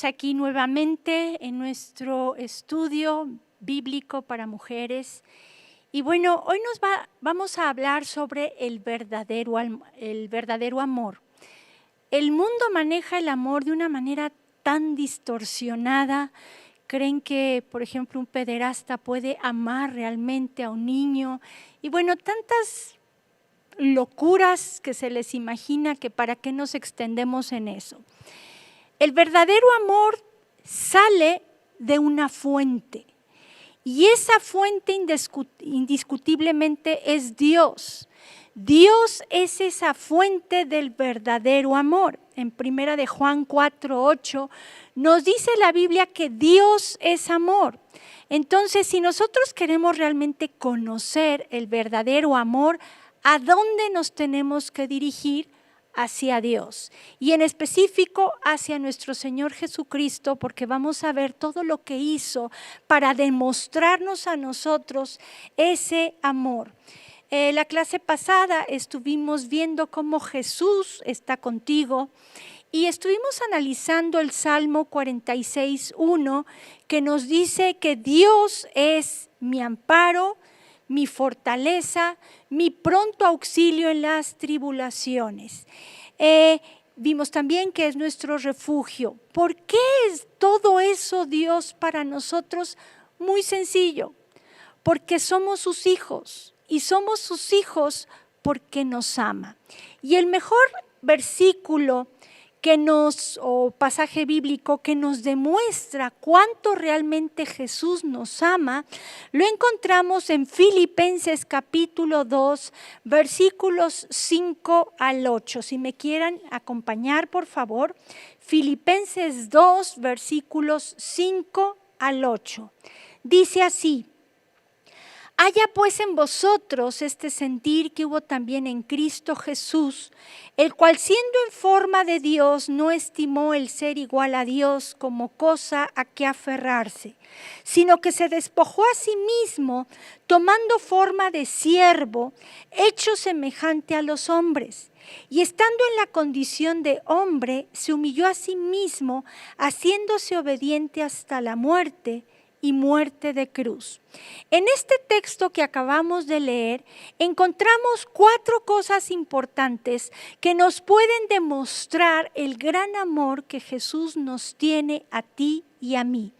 Estamos aquí nuevamente en nuestro estudio bíblico para mujeres. Y bueno, hoy vamos a hablar sobre el verdadero amor. El mundo maneja el amor de una manera tan distorsionada. Creen que, por ejemplo, un pederasta puede amar realmente a un niño. Y bueno, tantas locuras que se les imagina que para qué nos extendemos en eso. El verdadero amor sale de una fuente y esa fuente indiscutiblemente es Dios. Dios es esa fuente del verdadero amor. En primera de Juan 4:8 nos dice la Biblia que Dios es amor. Entonces, si nosotros queremos realmente conocer el verdadero amor, ¿a dónde nos tenemos que dirigir? Hacia Dios y en específico hacia nuestro Señor Jesucristo, porque vamos a ver todo lo que hizo para demostrarnos a nosotros ese amor. La clase pasada estuvimos viendo cómo Jesús está contigo y estuvimos analizando el Salmo 46:1 que nos dice que Dios es mi amparo, mi fortaleza, mi pronto auxilio en las tribulaciones. Vimos también que es nuestro refugio. ¿Por qué es todo eso Dios para nosotros? Muy sencillo, porque somos sus hijos y somos sus hijos porque nos ama. Y el mejor versículo o pasaje bíblico que nos demuestra cuánto realmente Jesús nos ama, lo encontramos en Filipenses capítulo 2, versículos 5 al 8. Si me quieren acompañar, por favor, Filipenses 2, versículos 5 al 8. Dice así: haya pues en vosotros este sentir que hubo también en Cristo Jesús, el cual siendo en forma de Dios no estimó el ser igual a Dios como cosa a que aferrarse, sino que se despojó a sí mismo, tomando forma de siervo, hecho semejante a los hombres. Y estando en la condición de hombre, se humilló a sí mismo, haciéndose obediente hasta la muerte y muerte de cruz. En este texto que acabamos de leer, encontramos 4 cosas importantes que nos pueden demostrar el gran amor que Jesús nos tiene a ti y a mí.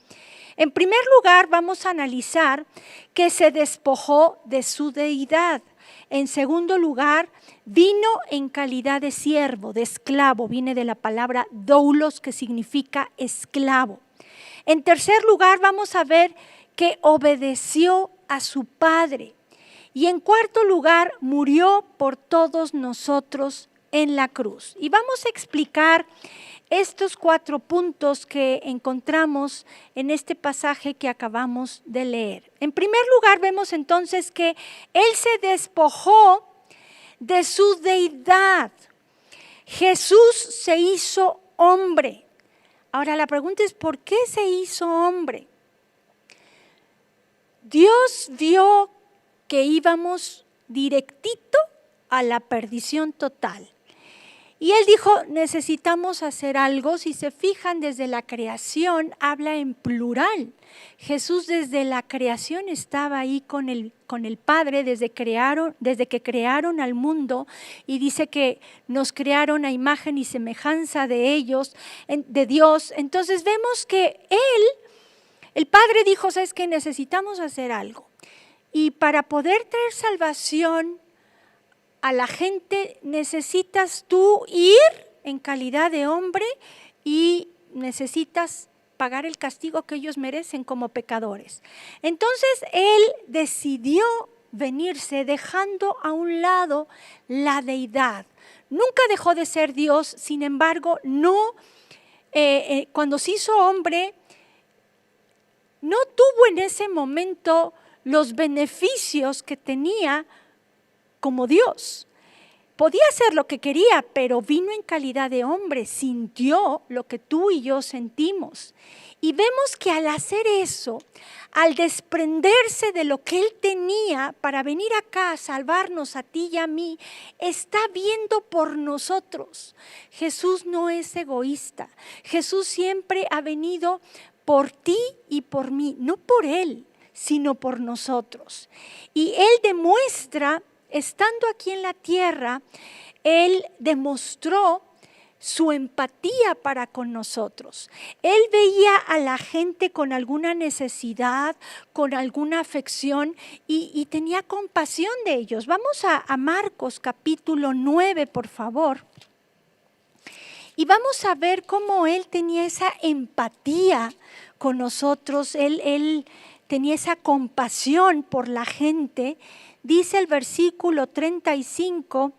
En primer lugar, vamos a analizar que se despojó de su deidad. En segundo lugar, vino en calidad de siervo, de esclavo. Viene de la palabra doulos, que significa esclavo. En tercer lugar, vamos a ver que obedeció a su Padre. Y en cuarto lugar, murió por todos nosotros en la cruz. Y vamos a explicar estos 4 puntos que encontramos en este pasaje que acabamos de leer. En primer lugar, vemos entonces que Él se despojó de su deidad. Jesús se hizo hombre. Ahora la pregunta es, ¿por qué se hizo hombre? Dios vio que íbamos directito a la perdición total. Y Él dijo, necesitamos hacer algo. Si se fijan, desde la creación habla en plural. Jesús desde la creación estaba ahí con el Padre desde que crearon al mundo, y dice que nos crearon a imagen y semejanza de ellos, de Dios. Entonces vemos que el Padre dijo, ¿sabes qué? Necesitamos hacer algo. Y para poder traer salvación a la gente, necesitas tú ir en calidad de hombre y necesitas pagar el castigo que ellos merecen como pecadores. Entonces Él decidió venirse dejando a un lado la deidad. Nunca dejó de ser Dios, sin embargo, cuando se hizo hombre, no tuvo en ese momento los beneficios que tenía como Dios. podía hacer lo que quería, pero vino en calidad de hombre, sintió lo que tú y yo sentimos. Y vemos que al hacer eso, al desprenderse de lo que Él tenía para venir acá a salvarnos a ti y a mí, está viendo por nosotros. Jesús no es egoísta. Jesús siempre ha venido por ti y por mí, no por Él, sino por nosotros. Y Él demuestra, estando aquí en la tierra, Él demostró su empatía para con nosotros. Él veía a la gente con alguna necesidad, con alguna afección y tenía compasión de ellos. Vamos a Marcos capítulo 9, por favor. Y vamos a ver cómo Él tenía esa empatía con nosotros. Él tenía esa compasión por la gente. Dice el versículo 35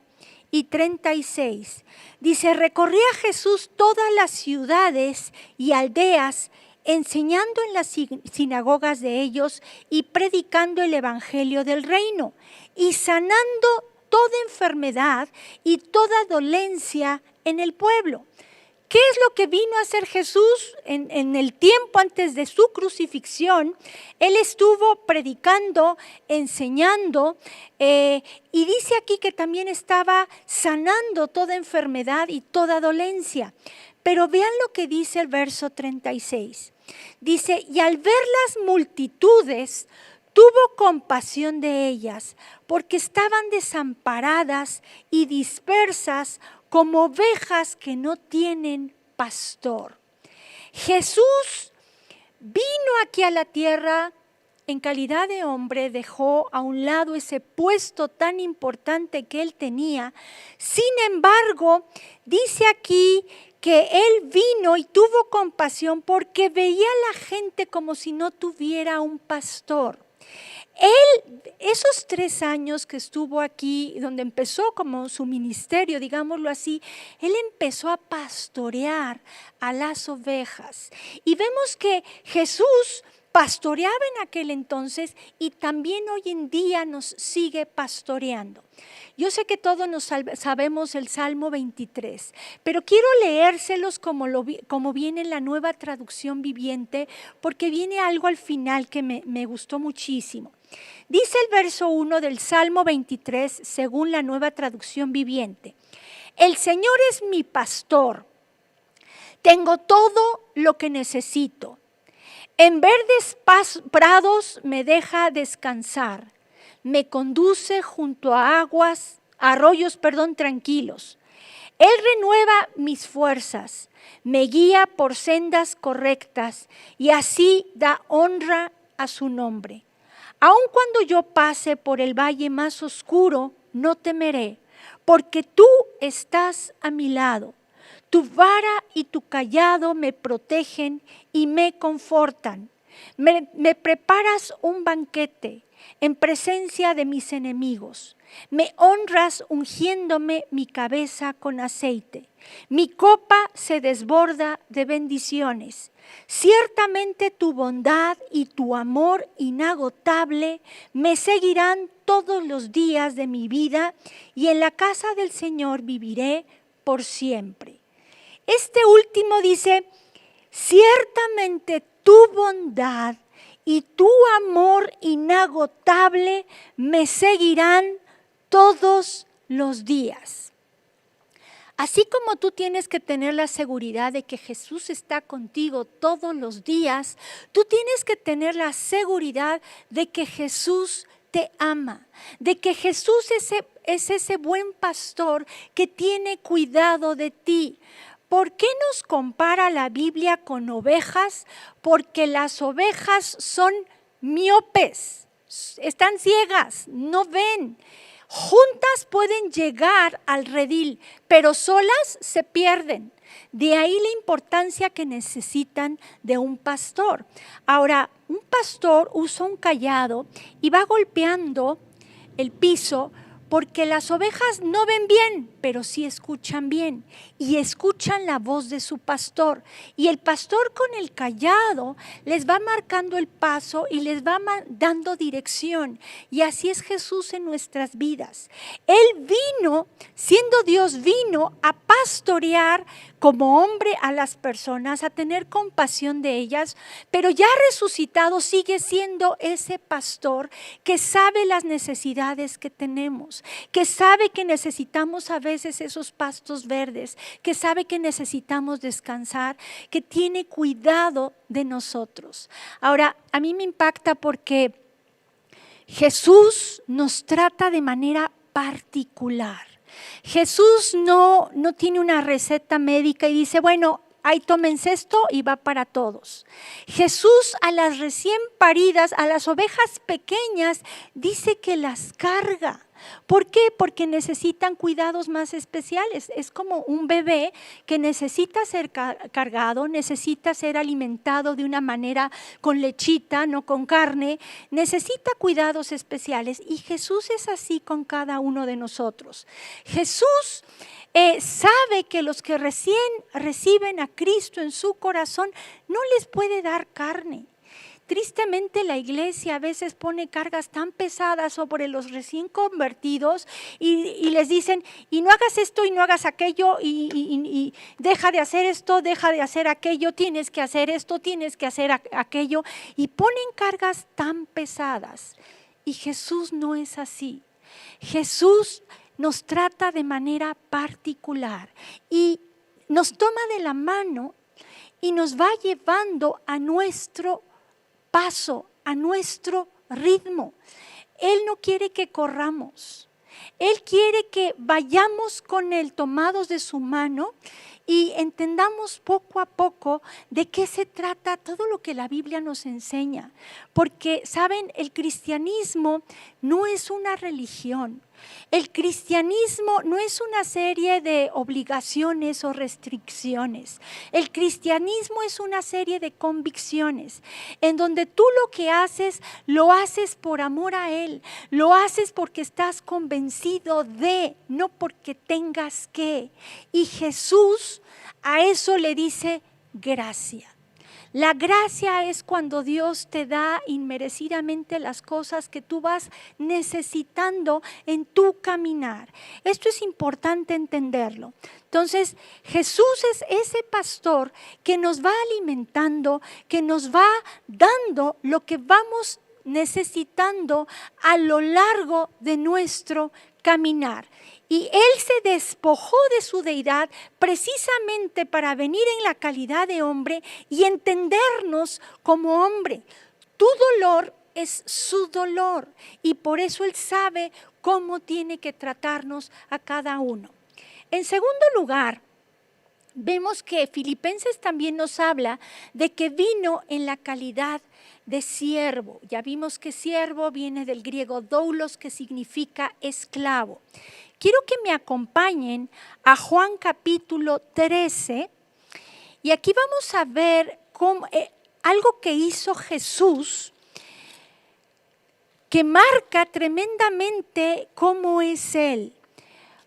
y 36. Dice, recorría Jesús todas las ciudades y aldeas, enseñando en las sinagogas de ellos y predicando el evangelio del reino y sanando toda enfermedad y toda dolencia en el pueblo. ¿Qué es lo que vino a hacer Jesús en el tiempo antes de su crucifixión? Él estuvo predicando, enseñando, y dice aquí que también estaba sanando toda enfermedad y toda dolencia. Pero vean lo que dice el verso 36. Dice, y al ver las multitudes, tuvo compasión de ellas, porque estaban desamparadas y dispersas como ovejas que no tienen pastor. Jesús vino aquí a la tierra en calidad de hombre, dejó a un lado ese puesto tan importante que él tenía. Sin embargo, dice aquí que él vino y tuvo compasión porque veía a la gente como si no tuviera un pastor. Él, esos 3 años que estuvo aquí, donde empezó como su ministerio, digámoslo así, él empezó a pastorear a las ovejas. Y vemos que Jesús pastoreaba en aquel entonces y también hoy en día nos sigue pastoreando. Yo sé que todos nos sabemos el Salmo 23, pero quiero leérselos como viene en la Nueva Traducción Viviente, porque viene algo al final que me gustó muchísimo. Dice el verso 1 del Salmo 23, según la Nueva Traducción Viviente. El Señor es mi pastor, tengo todo lo que necesito. En verdes prados me deja descansar, me conduce junto a arroyos tranquilos. Él renueva mis fuerzas, me guía por sendas correctas y así da honra a su nombre. Aun cuando yo pase por el valle más oscuro, no temeré, porque tú estás a mi lado. Tu vara y tu cayado me protegen y me confortan. Me preparas un banquete en presencia de mis enemigos. Me honras ungiéndome mi cabeza con aceite. Mi copa se desborda de bendiciones. Ciertamente tu bondad y tu amor inagotable me seguirán todos los días de mi vida y en la casa del Señor viviré por siempre. Este último dice, ciertamente tu bondad y tu amor inagotable me seguirán todos los días. Así como tú tienes que tener la seguridad de que Jesús está contigo todos los días, tú tienes que tener la seguridad de que Jesús te ama, de que Jesús es ese buen pastor que tiene cuidado de ti. ¿Por qué nos compara la Biblia con ovejas? Porque las ovejas son miopes, están ciegas, no ven. Juntas pueden llegar al redil, pero solas se pierden. De ahí la importancia que necesitan de un pastor. Ahora, un pastor usa un cayado y va golpeando el piso Porque las ovejas no ven bien, pero sí escuchan bien y escuchan la voz de su pastor. Y el pastor con el cayado les va marcando el paso y les va dando dirección. Y así es Jesús en nuestras vidas. Él vino, siendo Dios, vino a pastorear como hombre a las personas, a tener compasión de ellas, pero ya resucitado sigue siendo ese pastor que sabe las necesidades que tenemos, que sabe que necesitamos a veces esos pastos verdes, que sabe que necesitamos descansar, que tiene cuidado de nosotros. Ahora, a mí me impacta porque Jesús nos trata de manera particular. Jesús no tiene una receta médica y dice, bueno, ahí tómense esto y va para todos. Jesús a las recién paridas, a las ovejas pequeñas, dice que las carga. ¿Por qué? Porque necesitan cuidados más especiales. Es como un bebé que necesita ser cargado, necesita ser alimentado de una manera con lechita, no con carne. Necesita cuidados especiales y Jesús es así con cada uno de nosotros. Jesús sabe que los que recién reciben a Cristo en su corazón no les puede dar carne. Tristemente la iglesia a veces pone cargas tan pesadas sobre los recién convertidos y les dicen, y no hagas esto y no hagas aquello y deja de hacer esto, deja de hacer aquello, tienes que hacer esto, tienes que hacer aquello, y ponen cargas tan pesadas. Y Jesús no es así. Jesús nos trata de manera particular y nos toma de la mano y nos va llevando a nuestro paso, a nuestro ritmo. Él no quiere que corramos. Él quiere que vayamos con Él tomados de su mano y entendamos poco a poco de qué se trata todo lo que la Biblia nos enseña. Porque, ¿saben? El cristianismo no es una religión. El cristianismo no es una serie de obligaciones o restricciones. El cristianismo es una serie de convicciones en donde tú lo que haces, lo haces por amor a Él, lo haces porque estás convencido de, no porque tengas que. Y Jesús a eso le dice gracia. La gracia es cuando Dios te da inmerecidamente las cosas que tú vas necesitando en tu caminar. Esto es importante entenderlo. Entonces, Jesús es ese pastor que nos va alimentando, que nos va dando lo que vamos necesitando a lo largo de nuestro caminar. Y Él se despojó de su deidad precisamente para venir en la calidad de hombre y entendernos como hombre. Tu dolor es su dolor y por eso Él sabe cómo tiene que tratarnos a cada uno. En segundo lugar, vemos que Filipenses también nos habla de que vino en la calidad de siervo. Ya vimos que siervo viene del griego doulos, que significa esclavo. Quiero que me acompañen a Juan capítulo 13 y aquí vamos a ver algo que hizo Jesús que marca tremendamente cómo es Él.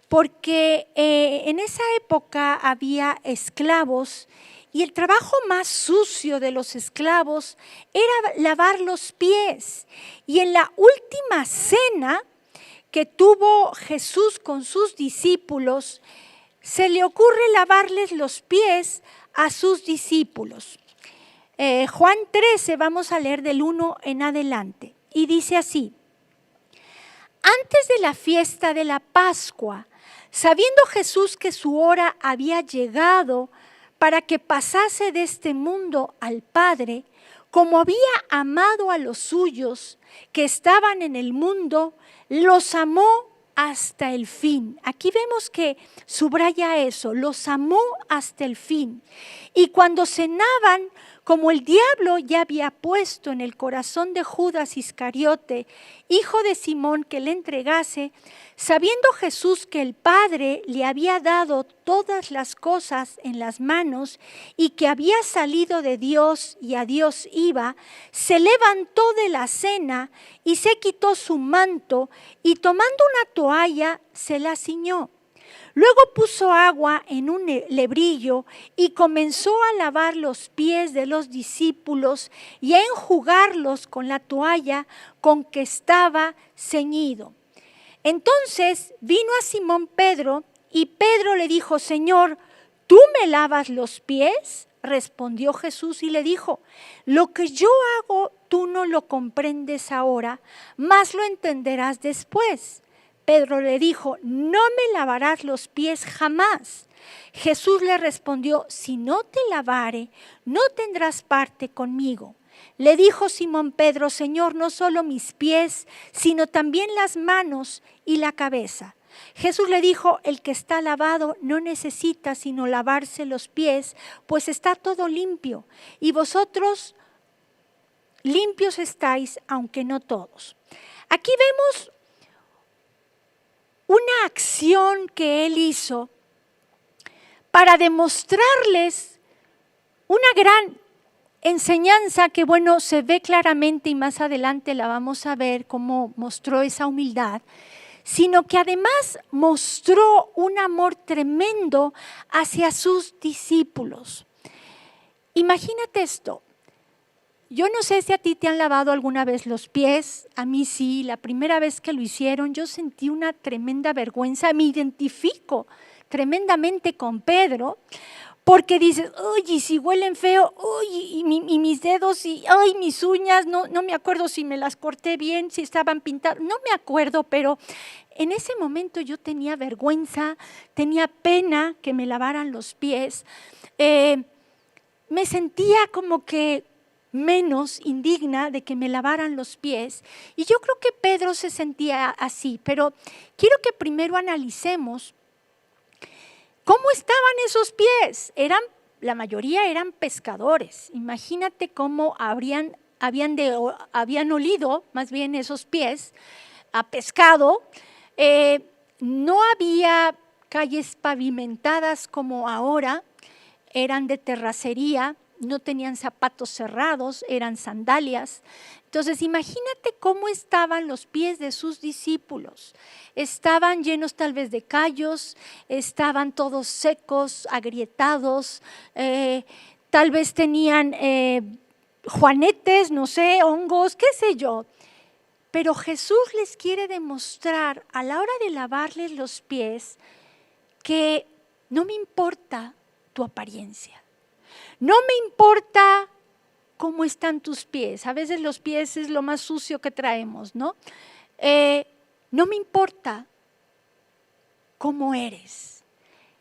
Porque en esa época había esclavos y el trabajo más sucio de los esclavos era lavar los pies. Y en la última cena que tuvo Jesús con sus discípulos, se le ocurre lavarles los pies a sus discípulos. Juan 13, vamos a leer del 1 en adelante, y dice así: antes de la fiesta de la Pascua, sabiendo Jesús que su hora había llegado para que pasase de este mundo al Padre, como había amado a los suyos que estaban en el mundo, los amó hasta el fin. Aquí vemos que subraya eso, los amó hasta el fin. Y cuando cenaban, Como el diablo ya había puesto en el corazón de Judas Iscariote, hijo de Simón, que le entregase, sabiendo Jesús que el Padre le había dado todas las cosas en las manos y que había salido de Dios y a Dios iba, se levantó de la cena y se quitó su manto y tomando una toalla se la ciñó. Luego puso agua en un lebrillo y comenzó a lavar los pies de los discípulos y a enjugarlos con la toalla con que estaba ceñido. Entonces vino a Simón Pedro y Pedro le dijo: Señor, ¿tú me lavas los pies? Respondió Jesús y le dijo: lo que yo hago tú no lo comprendes ahora, mas lo entenderás después. Pedro le dijo: no me lavarás los pies jamás. Jesús le respondió: si no te lavare, no tendrás parte conmigo. Le dijo Simón Pedro: Señor, no solo mis pies, sino también las manos y la cabeza. Jesús le dijo: el que está lavado no necesita sino lavarse los pies, pues está todo limpio. Y vosotros limpios estáis, aunque no todos. Aquí vemos una acción que él hizo para demostrarles una gran enseñanza que, bueno, se ve claramente y más adelante la vamos a ver cómo mostró esa humildad, sino que además mostró un amor tremendo hacia sus discípulos. Imagínate esto. Yo no sé si a ti te han lavado alguna vez los pies, a mí sí, la primera vez que lo hicieron yo sentí una tremenda vergüenza, me identifico tremendamente con Pedro, porque dices: uy, si huelen feo, uy, y mis dedos, y ay, mis uñas, no me acuerdo si me las corté bien, si estaban pintadas, no me acuerdo, pero en ese momento yo tenía vergüenza, tenía pena que me lavaran los pies, me sentía como que menos indigna de que me lavaran los pies, y yo creo que Pedro se sentía así, pero quiero que primero analicemos cómo estaban esos pies. La mayoría eran pescadores. Imagínate cómo habían olido más bien esos pies a pescado. No había calles pavimentadas como ahora, eran de terracería, no tenían zapatos cerrados, eran sandalias. Entonces, imagínate cómo estaban los pies de sus discípulos. Estaban llenos tal vez de callos, estaban todos secos, agrietados, tal vez tenían juanetes, no sé, hongos, qué sé yo. Pero Jesús les quiere demostrar a la hora de lavarles los pies que no me importa tu apariencia. No me importa cómo están tus pies. A veces los pies es lo más sucio que traemos, ¿no? No me importa cómo eres.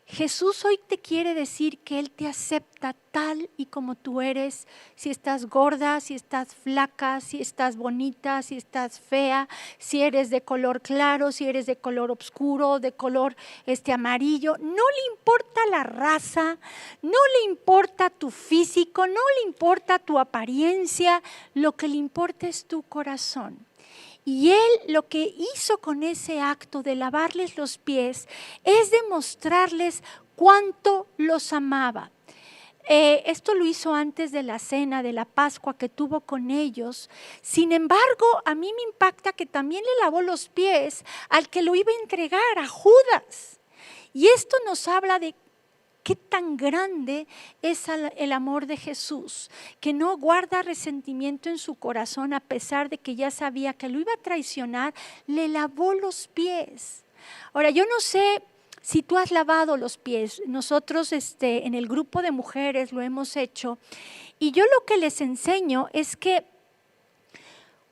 Jesús hoy te quiere decir que Él te acepta tal y como tú eres, si estás gorda, si estás flaca, si estás bonita, si estás fea, si eres de color claro, si eres de color oscuro, de color amarillo. No le importa la raza, no le importa tu físico, no le importa tu apariencia, lo que le importa es tu corazón. Y Él lo que hizo con ese acto de lavarles los pies es demostrarles cuánto los amaba. Esto lo hizo antes de la cena de la Pascua que tuvo con ellos. Sin embargo, a mí me impacta que también le lavó los pies al que lo iba a entregar, a Judas. Y esto nos habla de qué tan grande es el amor de Jesús, que no guarda resentimiento en su corazón a pesar de que ya sabía que lo iba a traicionar, le lavó los pies. Ahora, yo no sé si tú has lavado los pies, nosotros en el grupo de mujeres lo hemos hecho, y yo lo que les enseño es que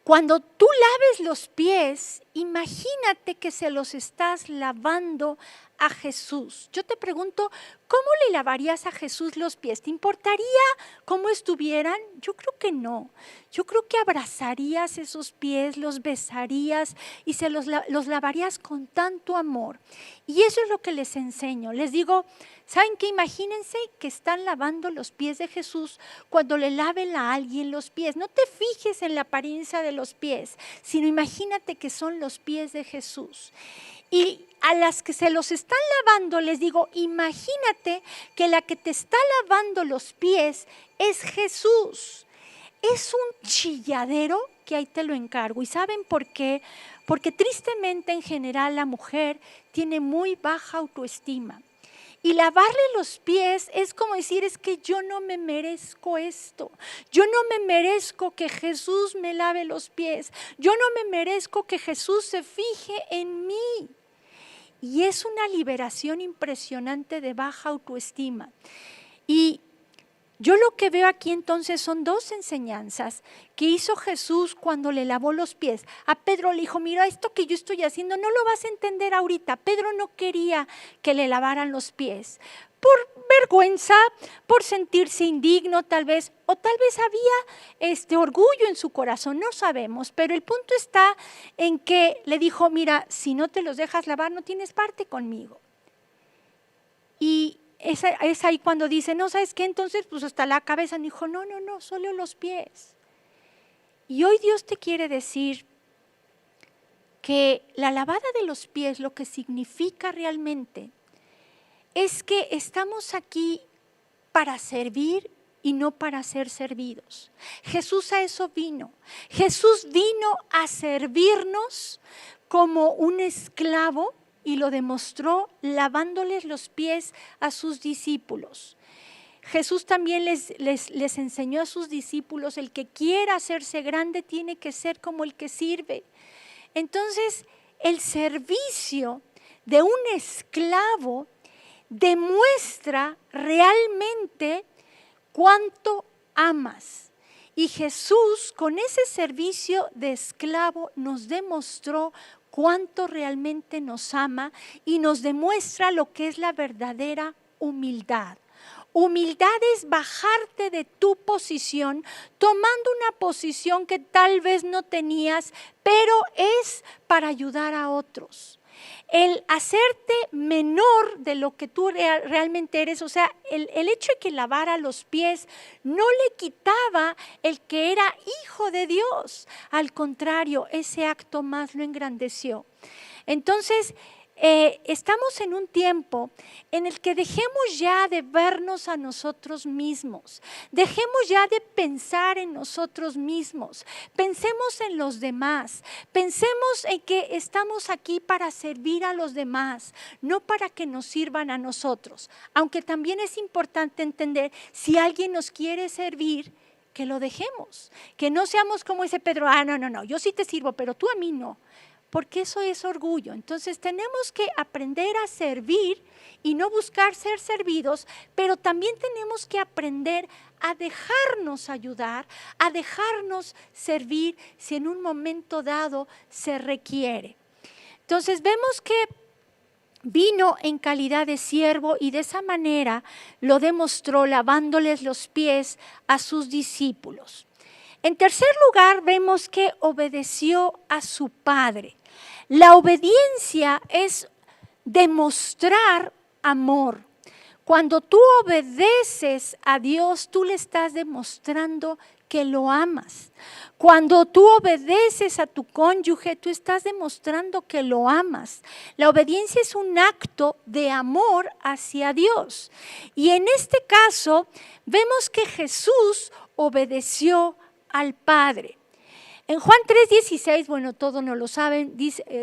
cuando tú laves los pies, imagínate que se los estás lavando a Jesús. Yo te pregunto, ¿cómo le lavarías a Jesús los pies? ¿Te importaría cómo estuvieran? Yo creo que no. Yo creo que abrazarías esos pies, los besarías y los lavarías con tanto amor. Y eso es lo que les enseño. Les digo, ¿saben qué? Imagínense que están lavando los pies de Jesús cuando le laven a alguien los pies. No te fijes en la apariencia de los pies, sino imagínate que son los pies de Jesús. Y a las que se los están lavando, les digo, imagínate que la que te está lavando los pies es Jesús. Es un chilladero que ahí te lo encargo. ¿Y saben por qué? Porque tristemente en general la mujer tiene muy baja autoestima. Y lavarle los pies es como decir, es que yo no me merezco esto. Yo no me merezco que Jesús me lave los pies. Yo no me merezco que Jesús se fije en mí. Y es una liberación impresionante de baja autoestima. Y yo lo que veo aquí entonces son dos enseñanzas que hizo Jesús cuando le lavó los pies. A Pedro le dijo, mira, esto que yo estoy haciendo no lo vas a entender ahorita. Pedro no quería que le lavaran los pies por vergüenza, por sentirse indigno tal vez, o tal vez había orgullo en su corazón, no sabemos. Pero el punto está en que le dijo, mira, si no te los dejas lavar no tienes parte conmigo. Y es ahí cuando dice, no, ¿sabes qué? Entonces, pues hasta la cabeza. Dijo, no, solo los pies. Y hoy Dios te quiere decir que la lavada de los pies, lo que significa realmente, es que estamos aquí para servir y no para ser servidos. Jesús a eso vino. Jesús vino a servirnos como un esclavo, y lo demostró lavándoles los pies a sus discípulos. Jesús también les enseñó a sus discípulos, el que quiera hacerse grande tiene que ser como el que sirve. Entonces, el servicio de un esclavo demuestra realmente cuánto amas. Y Jesús, con ese servicio de esclavo, nos demostró cuánto realmente nos ama y nos demuestra lo que es la verdadera humildad. Humildad es bajarte de tu posición, tomando una posición que tal vez no tenías, pero es para ayudar a otros. El hacerte menor de lo que tú realmente eres, o sea, el hecho de que lavara los pies no le quitaba el que era hijo de Dios. Al contrario, ese acto más lo engrandeció. Entonces, estamos en un tiempo en el que dejemos ya de vernos a nosotros mismos, dejemos ya de pensar en nosotros mismos, pensemos en los demás, pensemos en que estamos aquí para servir a los demás, no para que nos sirvan a nosotros, aunque también es importante entender si alguien nos quiere servir, que lo dejemos, que no seamos como ese Pedro, no, yo sí te sirvo, pero tú a mí no. Porque eso es orgullo. Entonces tenemos que aprender a servir y no buscar ser servidos, pero también tenemos que aprender a dejarnos ayudar, a dejarnos servir si en un momento dado se requiere. Entonces vemos que vino en calidad de siervo y de esa manera lo demostró lavándoles los pies a sus discípulos. En tercer lugar, vemos que obedeció a su padre. La obediencia es demostrar amor. Cuando tú obedeces a Dios, tú le estás demostrando que lo amas. Cuando tú obedeces a tu cónyuge, tú estás demostrando que lo amas. La obediencia es un acto de amor hacia Dios. Y en este caso, vemos que Jesús obedeció al Padre. En Juan 3:16, bueno, todos no lo saben,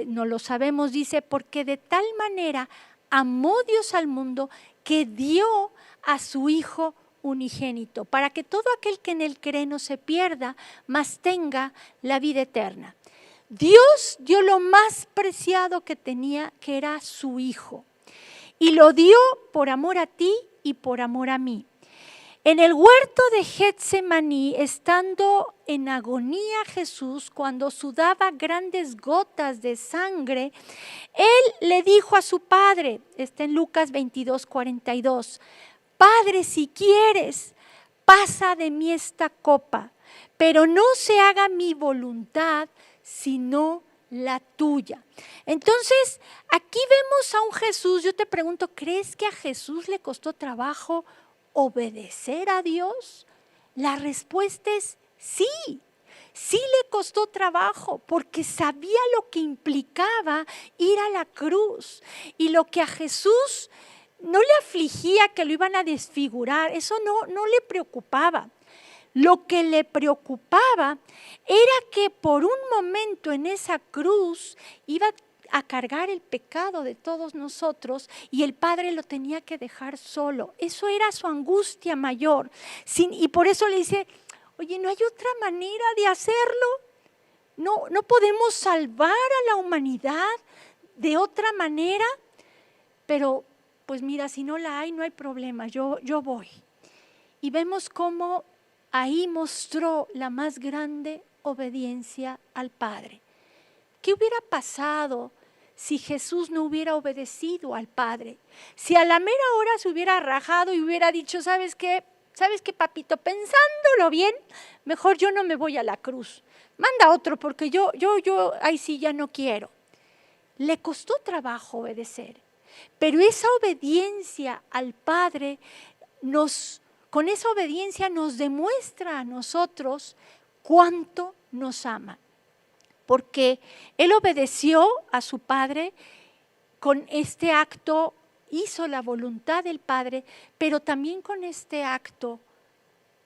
no lo sabemos, dice, porque de tal manera amó Dios al mundo que dio a su Hijo unigénito, para que todo aquel que en él cree no se pierda, mas tenga la vida eterna. Dios dio lo más preciado que tenía, que era su Hijo, y lo dio por amor a ti y por amor a mí. En el huerto de Getsemaní, estando en agonía Jesús, cuando sudaba grandes gotas de sangre, él le dijo a su padre, está en Lucas 22:42, Padre, si quieres, pasa de mí esta copa, pero no se haga mi voluntad, sino la tuya. Entonces, aquí vemos a un Jesús, yo te pregunto, ¿crees que a Jesús le costó trabajo obedecer a Dios? La respuesta es sí. Sí le costó trabajo porque sabía lo que implicaba ir a la cruz y lo que a Jesús no le afligía que lo iban a desfigurar, eso no le preocupaba. Lo que le preocupaba era que por un momento en esa cruz iba a cargar el pecado de todos nosotros y el Padre lo tenía que dejar solo. Eso era su angustia mayor. Y por eso le dice, oye, ¿no hay otra manera de hacerlo? No podemos salvar a la humanidad de otra manera, pero pues mira, si no la hay, no hay problema, yo voy. Y vemos cómo ahí mostró la más grande obediencia al Padre. ¿Qué hubiera pasado si Jesús no hubiera obedecido al Padre? Si a la mera hora se hubiera rajado y hubiera dicho, ¿sabes qué, papito? Pensándolo bien, mejor yo no me voy a la cruz. Manda otro porque yo, ahí sí ya no quiero. Le costó trabajo obedecer, pero esa obediencia al Padre con esa obediencia nos demuestra a nosotros cuánto nos ama. Porque Él obedeció a su Padre, con este acto hizo la voluntad del Padre, pero también con este acto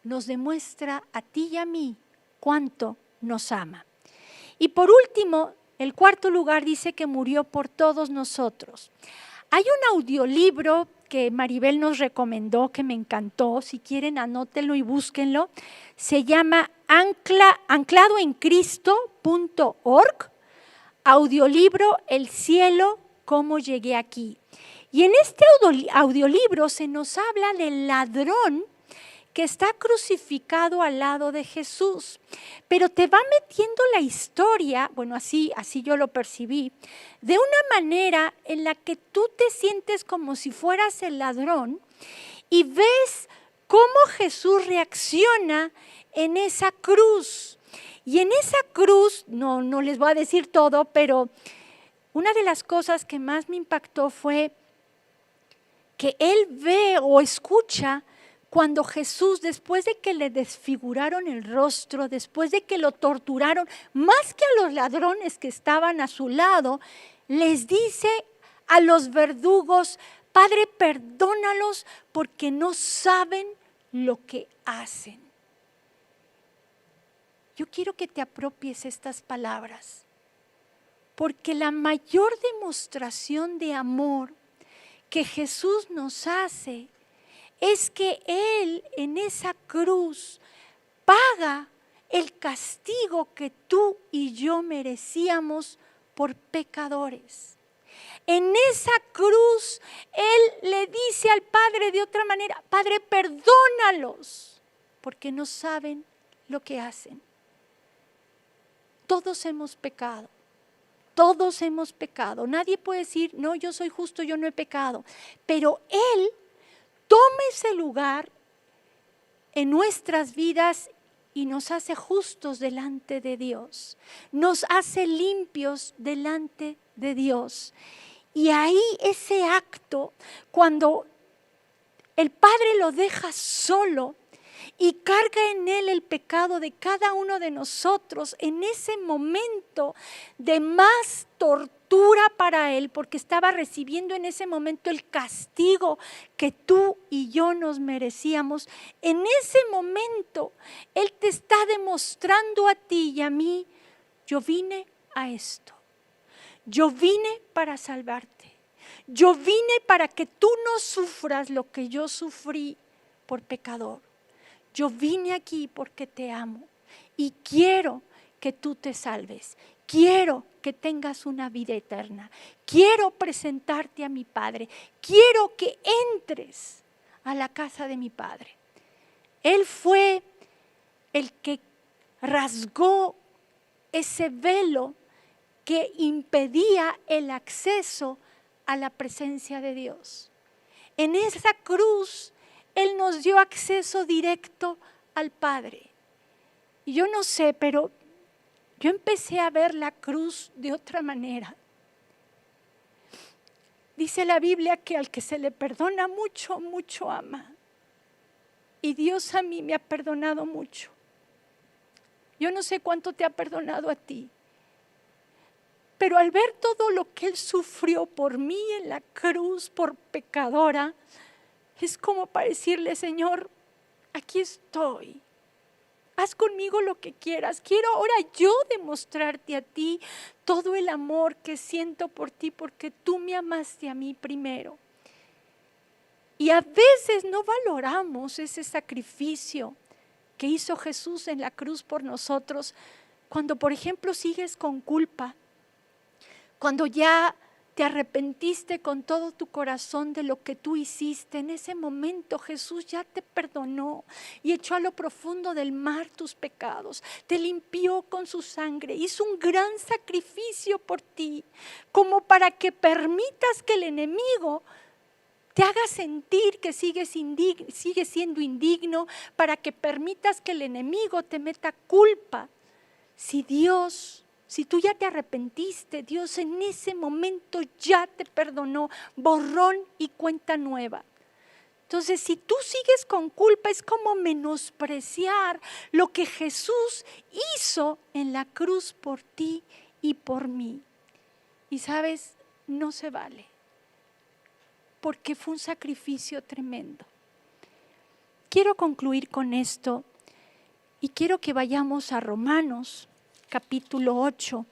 nos demuestra a ti y a mí cuánto nos ama. Y por último, el cuarto lugar dice que murió por todos nosotros. Hay un audiolibro que Maribel nos recomendó, que me encantó, si quieren anótenlo y búsquenlo, se llama ancladoencristo.org, audiolibro El cielo, cómo llegué aquí. Y en este audiolibro se nos habla del ladrón que está crucificado al lado de Jesús, pero te va metiendo la historia, bueno, así yo lo percibí, de una manera en la que tú te sientes como si fueras el ladrón y ves cómo Jesús reacciona en esa cruz. Y en esa cruz, no les voy a decir todo, pero una de las cosas que más me impactó fue que él ve o escucha cuando Jesús, después de que le desfiguraron el rostro, después de que lo torturaron, más que a los ladrones que estaban a su lado, les dice a los verdugos, Padre, perdónalos porque no saben lo que hacen. Yo quiero que te apropies estas palabras, porque la mayor demostración de amor que Jesús nos hace es que Él en esa cruz paga el castigo que tú y yo merecíamos por pecadores. En esa cruz Él le dice al Padre de otra manera, Padre, perdónalos, porque no saben lo que hacen. Todos hemos pecado. Todos hemos pecado. Nadie puede decir, no, yo soy justo, yo no he pecado. Pero Él toma ese lugar en nuestras vidas y nos hace justos delante de Dios. Nos hace limpios delante de Dios. Y ahí ese acto, cuando el Padre lo deja solo y carga en él el pecado de cada uno de nosotros, en ese momento de más tortura para él, porque estaba recibiendo en ese momento el castigo que tú y yo nos merecíamos. En ese momento él te está demostrando a ti y a mí, yo vine a esto, yo vine para salvarte, yo vine para que tú no sufras lo que yo sufrí por pecador. Yo vine aquí porque te amo y quiero que tú te salves. Quiero que tengas una vida eterna. Quiero presentarte a mi Padre. Quiero que entres a la casa de mi Padre. Él fue el que rasgó ese velo que impedía el acceso a la presencia de Dios. En esa cruz, Él nos dio acceso directo al Padre. Y yo no sé, pero yo empecé a ver la cruz de otra manera. Dice la Biblia que al que se le perdona mucho, mucho ama. Y Dios a mí me ha perdonado mucho. Yo no sé cuánto te ha perdonado a ti. Pero al ver todo lo que Él sufrió por mí en la cruz, por pecadora, es como para decirle, Señor, aquí estoy. Haz conmigo lo que quieras. Quiero ahora yo demostrarte a ti todo el amor que siento por ti, porque tú me amaste a mí primero. Y a veces no valoramos ese sacrificio que hizo Jesús en la cruz por nosotros. Cuando, por ejemplo, sigues con culpa, cuando ya te arrepentiste con todo tu corazón de lo que tú hiciste, en ese momento Jesús ya te perdonó y echó a lo profundo del mar tus pecados, te limpió con su sangre, hizo un gran sacrificio por ti, como para que permitas que el enemigo te haga sentir que sigues siendo indigno, para que permitas que el enemigo te meta culpa. Si tú ya te arrepentiste, Dios en ese momento ya te perdonó, borrón y cuenta nueva. Entonces, si tú sigues con culpa, es como menospreciar lo que Jesús hizo en la cruz por ti y por mí. Y sabes, no se vale, porque fue un sacrificio tremendo. Quiero concluir con esto y quiero que vayamos a Romanos capítulo 8,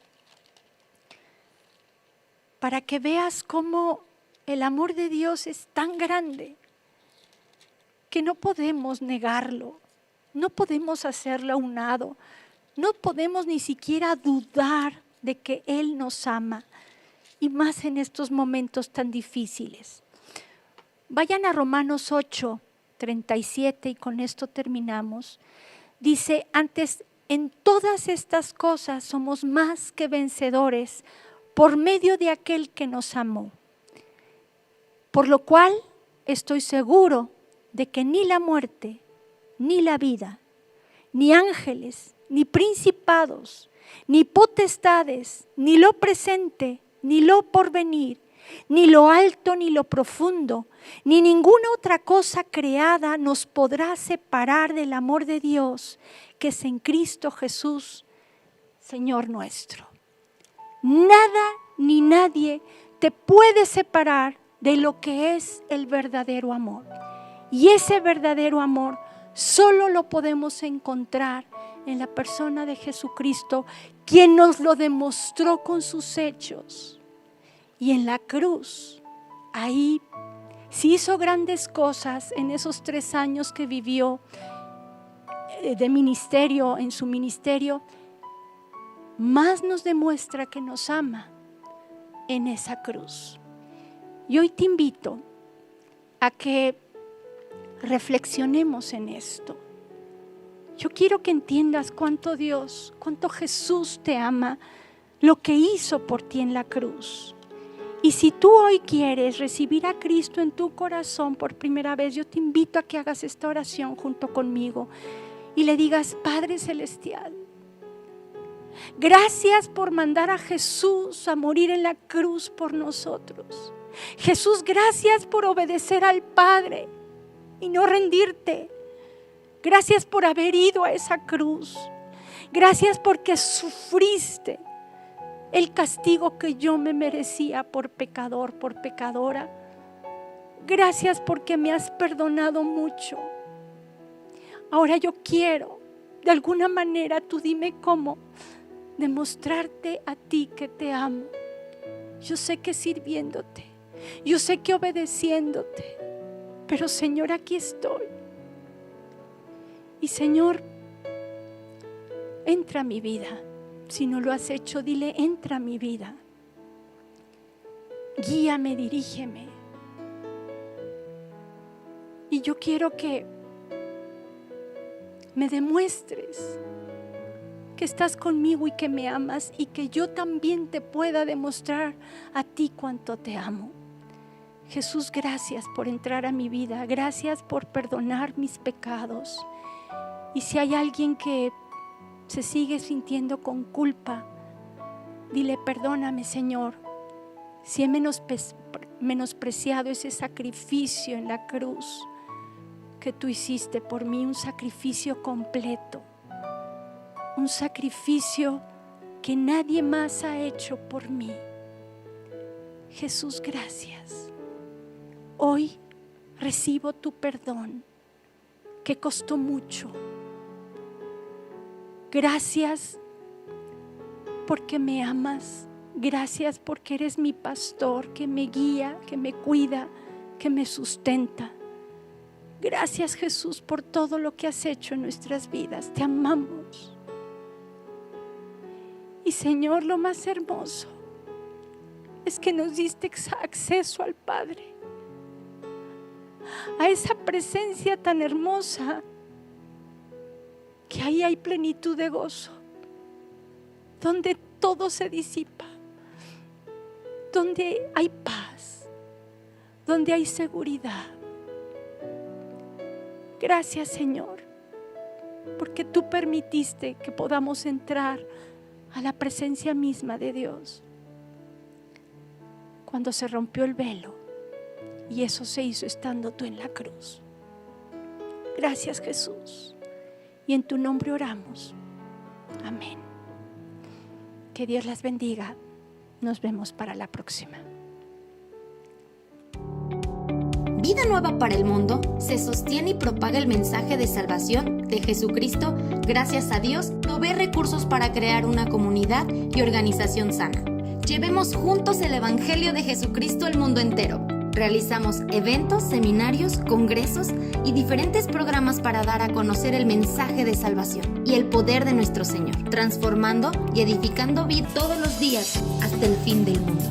para que veas cómo el amor de Dios es tan grande que no podemos negarlo, no podemos hacerlo a un lado, no podemos ni siquiera dudar de que Él nos ama, y más en estos momentos tan difíciles. Vayan a Romanos 8, 37 y con esto terminamos. Dice, antes en todas estas cosas somos más que vencedores por medio de aquel que nos amó. Por lo cual estoy seguro de que ni la muerte, ni la vida, ni ángeles, ni principados, ni potestades, ni lo presente, ni lo porvenir, ni lo alto ni lo profundo, ni ninguna otra cosa creada nos podrá separar del amor de Dios que es en Cristo Jesús, Señor nuestro. Nada ni nadie te puede separar de lo que es el verdadero amor. Y ese verdadero amor solo lo podemos encontrar en la persona de Jesucristo, quien nos lo demostró con sus hechos. Y en la cruz, ahí se hizo grandes cosas en esos 3 años que vivió de ministerio, en su ministerio, más nos demuestra que nos ama en esa cruz. Y hoy te invito a que reflexionemos en esto. Yo quiero que entiendas cuánto Dios, cuánto Jesús te ama, lo que hizo por ti en la cruz. Y si tú hoy quieres recibir a Cristo en tu corazón por primera vez, yo te invito a que hagas esta oración junto conmigo y le digas: Padre Celestial, gracias por mandar a Jesús a morir en la cruz por nosotros. Jesús, gracias por obedecer al Padre y no rendirte. Gracias por haber ido a esa cruz. Gracias porque sufriste el castigo que yo me merecía por pecador, por pecadora. Gracias porque me has perdonado mucho. Ahora yo quiero, de alguna manera, tú dime cómo, demostrarte a ti que te amo. Yo sé que sirviéndote, yo sé que obedeciéndote, pero Señor, aquí estoy. Y Señor, entra a mi vida. Si no lo has hecho, dile: entra a mi vida. Guíame, dirígeme. Y yo quiero que me demuestres que estás conmigo y que me amas, y que yo también te pueda demostrar a ti cuánto te amo. Jesús, gracias por entrar a mi vida, gracias por perdonar mis pecados. Y si hay alguien que se sigue sintiendo con culpa, dile: perdóname, Señor, si he menospreciado ese sacrificio en la cruz que tú hiciste por mí, un sacrificio completo, un sacrificio que nadie más ha hecho por mí. Jesús, gracias. Hoy recibo tu perdón, que costó mucho. Gracias porque me amas. Gracias porque eres mi pastor, que me guía, que me cuida, que me sustenta. Gracias, Jesús, por todo lo que has hecho en nuestras vidas. Te amamos. Y Señor, lo más hermoso es que nos diste acceso al Padre, a esa presencia tan hermosa, que ahí hay plenitud de gozo, donde todo se disipa, donde hay paz, donde hay seguridad. Gracias, Señor, porque tú permitiste que podamos entrar a la presencia misma de Dios cuando se rompió el velo, y eso se hizo estando tú en la cruz. Gracias, Jesús, y en tu nombre oramos. Amén. Que Dios las bendiga. Nos vemos para la próxima. Vida Nueva para el Mundo se sostiene y propaga el mensaje de salvación de Jesucristo gracias a Dios. Provee recursos para crear una comunidad y organización sana. Llevemos juntos el Evangelio de Jesucristo al mundo entero. Realizamos eventos, seminarios, congresos y diferentes programas para dar a conocer el mensaje de salvación y el poder de nuestro Señor, transformando y edificando vida todos los días hasta el fin del mundo.